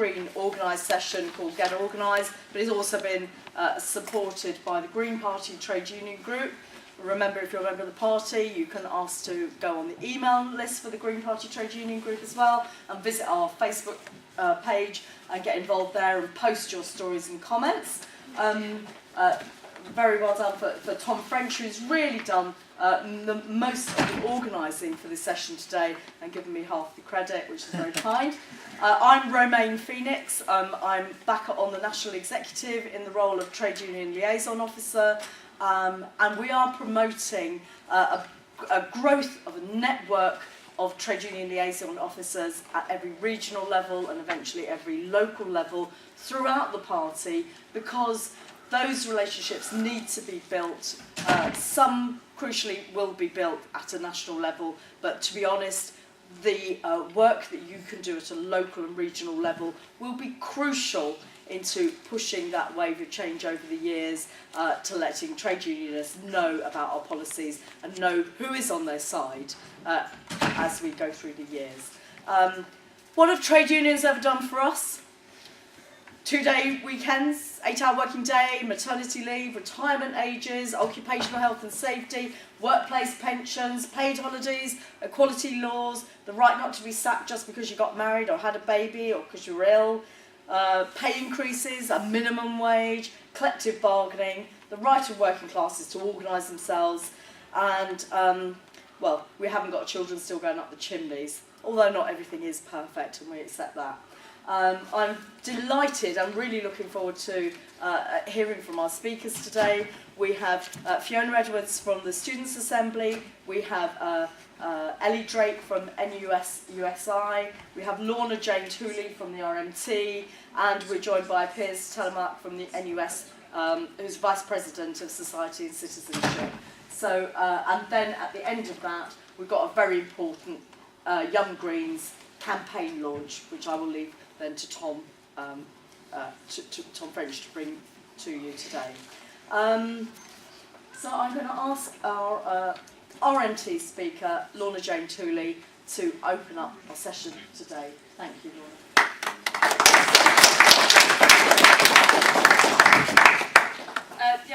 Green organised session called Get Organised, but it's also been supported by the Green Party Trade Union Group. Remember, if you're a member of the party, you can ask to go on the email list for the Green Party Trade Union Group as well, and visit our Facebook page and get involved there and post your stories and comments. Very well done for Thom, who's really done most of the organising for this session today and given me half the credit, which is very kind. I'm Romayne Phoenix. I'm back on the National Executive in the role of Trade Union Liaison Officer, and we are promoting a growth of a network of Trade Union Liaison Officers at every regional level and eventually every local level throughout the party, because those relationships need to be built. Some, crucially, will be built at a national level, but to be honest, the work that you can do at a local and regional level will be crucial into pushing that wave of change over the years, to letting trade unionists know about our policies and know who is on their side as we go through the years. What have trade unions ever done for us? 2-day weekends, 8-hour working day, maternity leave, retirement ages, occupational health and safety, workplace pensions, paid holidays, equality laws, the right not to be sacked just because you got married or had a baby or because you're ill, pay increases, a minimum wage, collective bargaining, the right of working classes to organise themselves, and, well, we haven't got children still going up the chimneys, although not everything is perfect and we accept that. I'm delighted, I'm really looking forward to hearing from our speakers today. We have Fiona Edwards from the Students' Assembly, we have Ellie Drake from NUS USI, we have Lorna Jane Tooley from the RMT, and we're joined by Piers Telemacque from the NUS, who's Vice-president of Society and Citizenship. So, and then at the end of that, we've got a very important Young Greens campaign launch, which I will leave then to Thom, Thom Fringe to bring to you today. So I'm going to ask our RMT speaker, Lorna Jane Tooley, to open up our session today. Thank you, Lorna.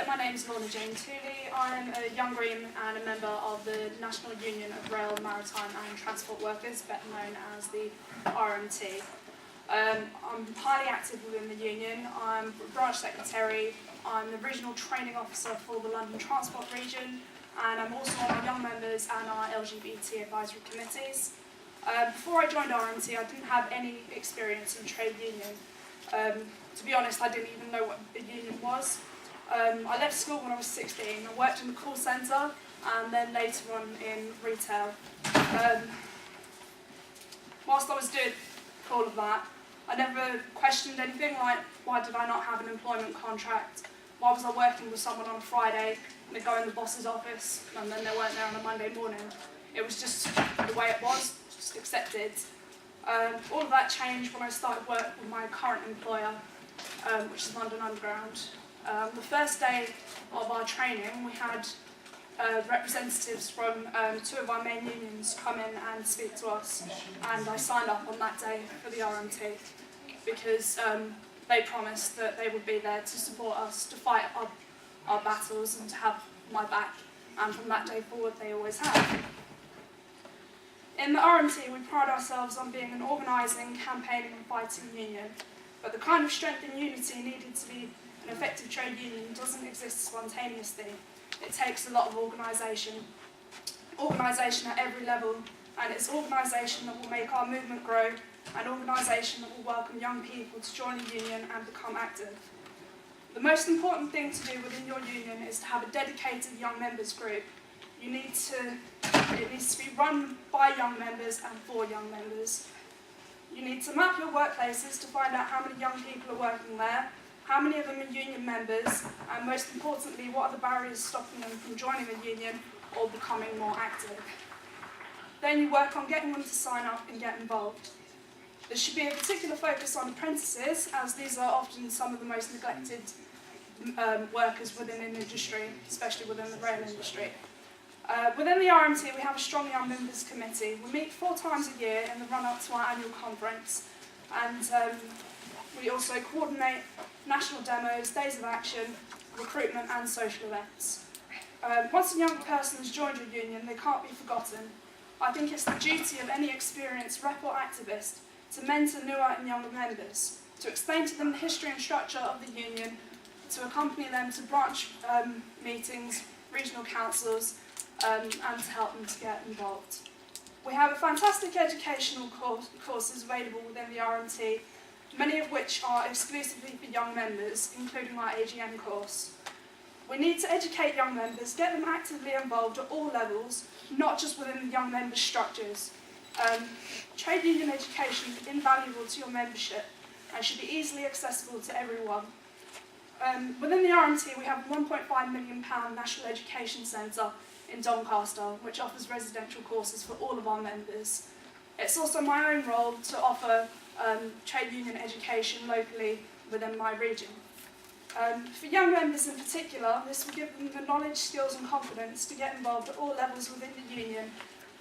My name is Lorna Jane Tooley. I'm a Young Green and a member of the National Union of Rail, Maritime and Transport Workers, better known as the RMT. I'm highly active within the union. I'm branch secretary, I'm the regional training officer for the London Transport region, and I'm also on our young members and our LGBT advisory committees. Before I joined RMT, I didn't have any experience in trade union. To be honest, I didn't even know what a union was. I left school when I was 16. I worked in the call centre and then later on in retail. Whilst I was doing all of that, I never questioned anything like, why did I not have an employment contract? Why was I working with someone on a Friday and they go in the boss's office and then they weren't there on a Monday morning? It was just the way it was, just accepted. All of that changed when I started work with my current employer, which is London Underground. The first day of our training, we had representatives from 2 of our main unions come in and speak to us, and I signed up on that day for the RMT because they promised that they would be there to support us, to fight our battles and to have my back, and from that day forward they always have. In the RMT, we pride ourselves on being an organising, campaigning and fighting union, but the kind of strength and unity needed to be an effective trade union doesn't exist spontaneously. It takes a lot of organisation at every level, and it's organisation that will make our movement grow, and organisation that will welcome young people to join the union and become active. The most important thing to do within your union is to have a dedicated young members group. It needs to be run by young members and for young members. You need to map your workplaces to find out how many young people are working there, how many of them are union members, and most importantly, what are the barriers stopping them from joining the union or becoming more active. Then you work on getting them to sign up and get involved. There should be a particular focus on apprentices, as these are often some of the most neglected workers within an industry, especially within the rail industry. Within the RMT, we have a strong young members committee. We meet 4 times a year in the run-up to our annual conference, and We also coordinate national demos, days of action, recruitment and social events. Once a young person has joined a union, they can't be forgotten. I think it's the duty of any experienced rep or activist to mentor newer and younger members, to explain to them the history and structure of the union, to accompany them to branch meetings, regional councils, and to help them to get involved. We have a fantastic educational courses available within the RMT, many of which are exclusively for young members, including our AGM course. We need to educate young members, get them actively involved at all levels, not just within the young members' structures. Trade union education is invaluable to your membership and should be easily accessible to everyone. Within the RMT, we have a £1.5 million National Education Centre in Doncaster, which offers residential courses for all of our members. It's also my own role to offer trade union education locally within my region. For young members in particular, this will give them the knowledge, skills and confidence to get involved at all levels within the union,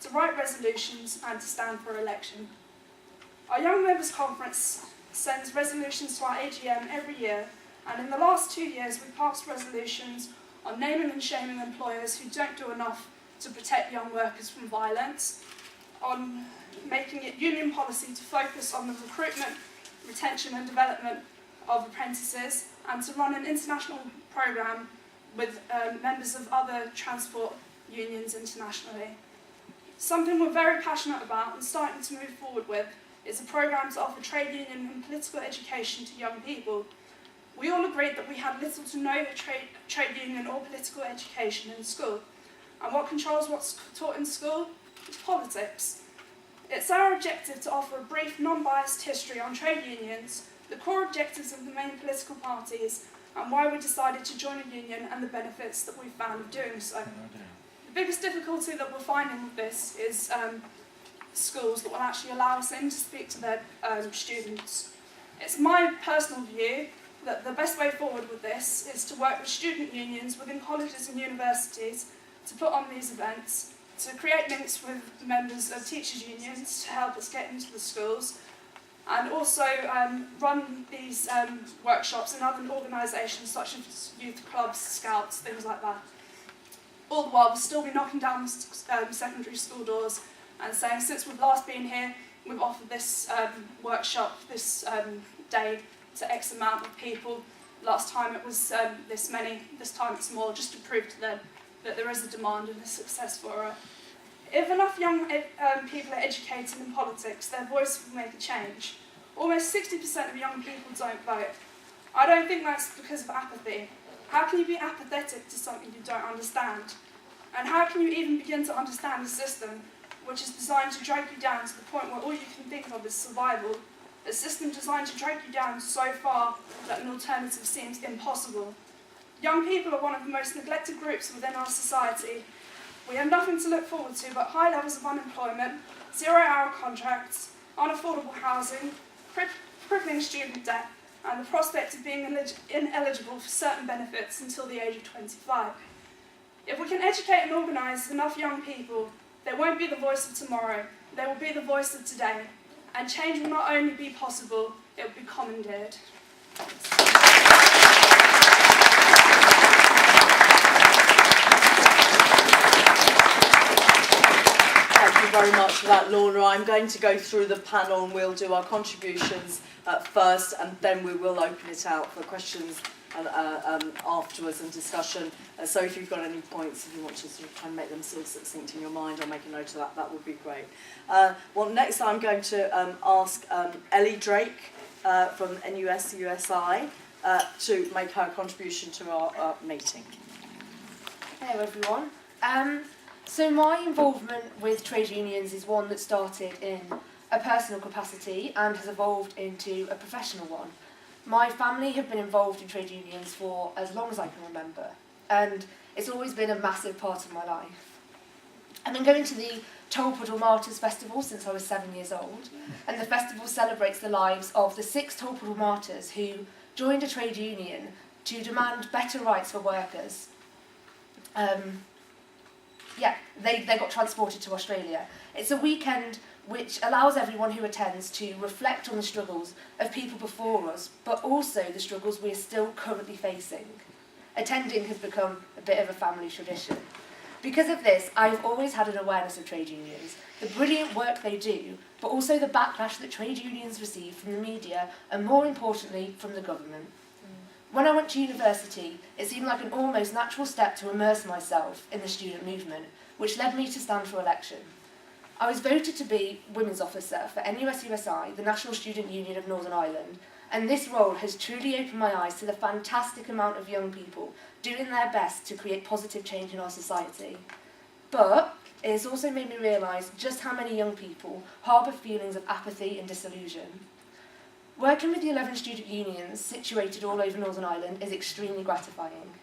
to write resolutions and to stand for election. Our Young Members Conference sends resolutions to our AGM every year, and in the last 2 years we've passed resolutions on naming and shaming employers who don't do enough to protect young workers from violence, on making it union policy to focus on the recruitment, retention and development of apprentices, and to run an international programme with members of other transport unions internationally. Something we're very passionate about and starting to move forward with is a programme to offer trade union and political education to young people. We all agreed that we had little to no trade union or political education in school, and what controls what's taught in school is politics. It's our objective to offer a brief, non-biased history on trade unions, the core objectives of the main political parties, and why we decided to join a union and the benefits that we found of doing so. The biggest difficulty that we're finding with this is schools that will actually allow us in to speak to their students. It's my personal view that the best way forward with this is to work with student unions within colleges and universities to put on these events, to create links with members of teachers' unions to help us get into the schools, and also run these workshops in other organisations such as youth clubs, scouts, things like that. All the while we'll still be knocking down secondary school doors and saying, since we've last been here, we've offered this workshop, this day, to X amount of people. Last time it was this many, this time it's more, just to prove to them that there is a demand and a success for it. If enough young people are educated in politics, their voice will make a change. Almost 60% of young people don't vote. I don't think that's because of apathy. How can you be apathetic to something you don't understand? And how can you even begin to understand a system which is designed to drag you down to the point where all you can think of is survival? A system designed to drag you down so far that an alternative seems impossible. Young people are one of the most neglected groups within our society. We have nothing to look forward to but high levels of unemployment, 0-hour contracts, unaffordable housing, crippling student debt, and the prospect of being ineligible for certain benefits until the age of 25. If we can educate and organise enough young people, they won't be the voice of tomorrow, they will be the voice of today. And change will not only be possible, it will be commandeered. Thank you very much for that, Lorna. I'm going to go through the panel and we'll do our contributions first, and then we will open it out for questions afterwards and discussion. So if you've got any points, if you want to sort of try and make them sort of succinct in your mind or make a note of that, that would be great. Well, next I'm going to ask Ellie Drake from NUS USI to make her contribution to our meeting. Hello everyone. So my involvement with trade unions is one that started in a personal capacity and has evolved into a professional one. My family have been involved in trade unions for as long as I can remember, and it's always been a massive part of my life. I've been going to the Tolpuddle Martyrs Festival since I was 7 years old, and the festival celebrates the lives of the 6 Tolpuddle martyrs who joined a trade union to demand better rights for workers. They got transported to Australia. It's a weekend which allows everyone who attends to reflect on the struggles of people before us, but also the struggles we are still currently facing. Attending has become a bit of a family tradition. Because of this, I've always had an awareness of trade unions, the brilliant work they do, but also the backlash that trade unions receive from the media and, more importantly, from the government. When I went to university, it seemed like an almost natural step to immerse myself in the student movement, which led me to stand for election. I was voted to be Women's Officer for NUS USI, the National Student Union of Northern Ireland, and this role has truly opened my eyes to the fantastic amount of young people doing their best to create positive change in our society. But it has also made me realise just how many young people harbour feelings of apathy and disillusion. Working with the 11 student unions situated all over Northern Ireland is extremely gratifying.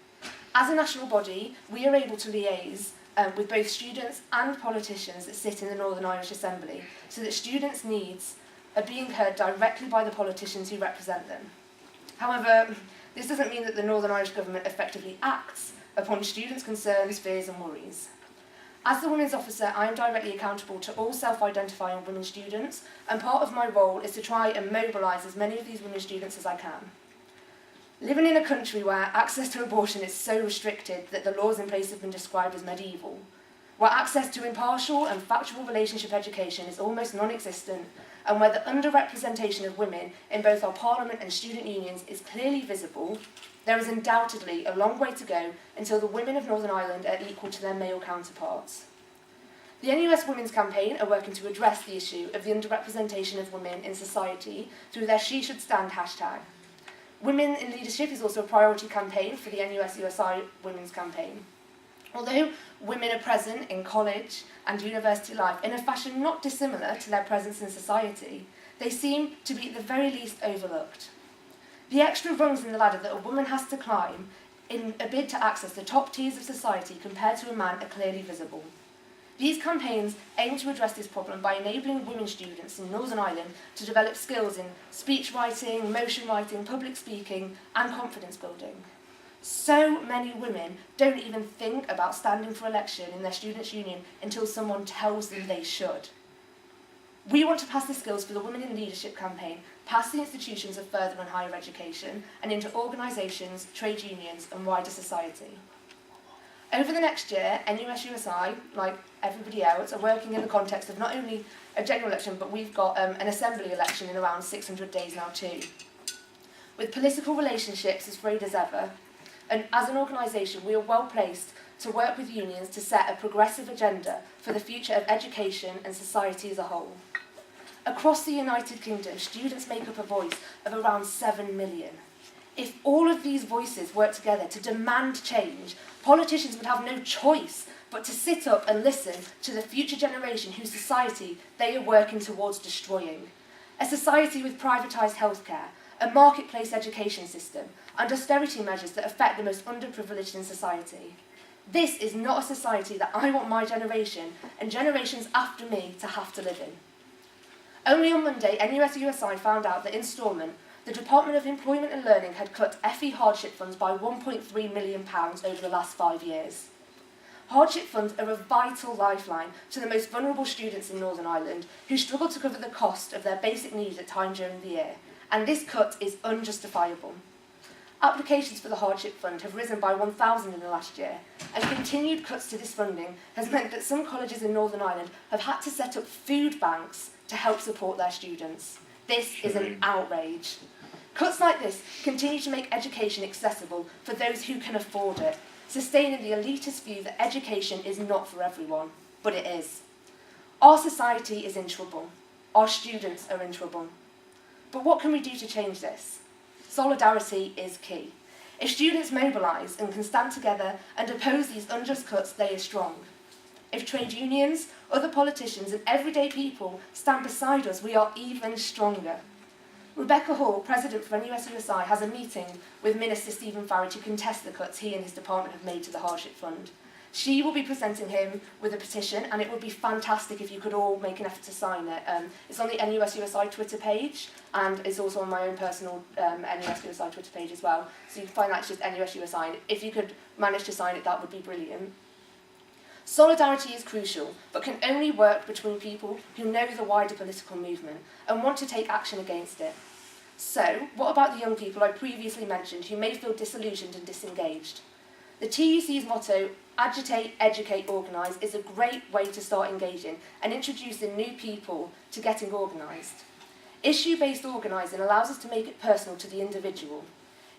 As a national body, we are able to liaise with both students and politicians that sit in the Northern Irish Assembly, so that students' needs are being heard directly by the politicians who represent them. However, this doesn't mean that the Northern Irish Government effectively acts upon students' concerns, fears and worries. As the Women's Officer, I am directly accountable to all self-identifying women students, and part of my role is to try and mobilise as many of these women students as I can. Living in a country where access to abortion is so restricted that the laws in place have been described as medieval, where access to impartial and factual relationship education is almost non-existent, and where the underrepresentation of women in both our Parliament and student unions is clearly visible, there is undoubtedly a long way to go until the women of Northern Ireland are equal to their male counterparts. The NUS Women's Campaign are working to address the issue of the underrepresentation of women in society through their She Should Stand hashtag. Women in Leadership is also a priority campaign for the NUS USI Women's Campaign. Although women are present in college and university life in a fashion not dissimilar to their presence in society, they seem to be at the very least overlooked. The extra rungs in the ladder that a woman has to climb in a bid to access the top tiers of society compared to a man are clearly visible. These campaigns aim to address this problem by enabling women students in Northern Ireland to develop skills in speech writing, motion writing, public speaking and confidence building. So many women don't even think about standing for election in their students' union until someone tells them they should. We want to pass the skills for the Women in Leadership campaign past the institutions of further and higher education and into organisations, trade unions and wider society. Over the next year, NUS USI, like everybody else, are working in the context of not only a general election, but we've got an assembly election in around 600 days now too. With political relationships as frayed as ever, and as an organisation, we are well placed to work with unions to set a progressive agenda for the future of education and society as a whole. Across the United Kingdom, students make up a voice of around 7 million. If all of these voices work together to demand change, politicians would have no choice but to sit up and listen to the future generation whose society they are working towards destroying. A society with privatised healthcare, a marketplace education system, and austerity measures that affect the most underprivileged in society. This is not a society that I want my generation and generations after me to have to live in. Only on Monday, NUS USI found out that in Stormont, the Department of Employment and Learning had cut FE hardship funds by £1.3 million over the last 5 years. Hardship funds are a vital lifeline to the most vulnerable students in Northern Ireland who struggle to cover the cost of their basic needs at times during the year, and this cut is unjustifiable. Applications for the hardship fund have risen by 1,000 in the last year, and continued cuts to this funding has meant that some colleges in Northern Ireland have had to set up food banks to help support their students. This is an outrage. Cuts like this continue to make education accessible for those who can afford it, sustaining the elitist view that education is not for everyone, but it is. Our society is in trouble. Our students are in trouble. But what can we do to change this? Solidarity is key. If students mobilise and can stand together and oppose these unjust cuts, they are strong. If trade unions, other politicians and everyday people stand beside us, we are even stronger. Rebecca Hall, President for NUS USI, has a meeting with Minister Stephen Farrar to contest the cuts he and his department have made to the hardship fund. She will be presenting him with a petition, and it would be fantastic if you could all make an effort to sign it. It's on the NUS USI Twitter page, and it's also on my own personal NUS USI Twitter page as well. So you can find that it's just NUS USI. If you could manage to sign it, that would be brilliant. Solidarity is crucial, but can only work between people who know the wider political movement and want to take action against it. So, what about the young people I previously mentioned who may feel disillusioned and disengaged? The TUC's motto, agitate, educate, organise, is a great way to start engaging and introducing new people to getting organised. Issue-based organising allows us to make it personal to the individual.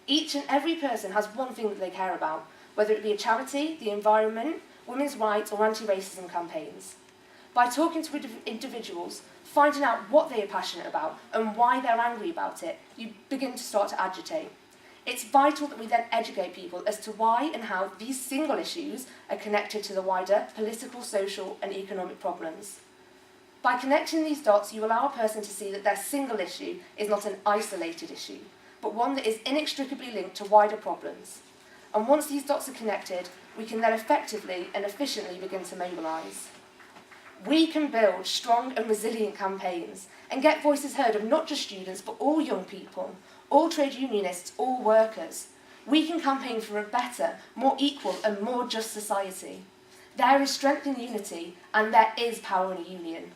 Each and every person has one thing that they care about, whether it be a charity, the environment, women's rights or anti-racism campaigns. By talking to individuals, finding out what they are passionate about and why they're angry about it, you begin to start to agitate. It's vital that we then educate people as to why and how these single issues are connected to the wider political, social and economic problems. By connecting these dots, you allow a person to see that their single issue is not an isolated issue, but one that is inextricably linked to wider problems. And once these dots are connected, we can then effectively and efficiently begin to mobilise. We can build strong and resilient campaigns and get voices heard of not just students but all young people, all trade unionists, all workers. We can campaign for a better, more equal and more just society. There is strength in unity and there is power in a union.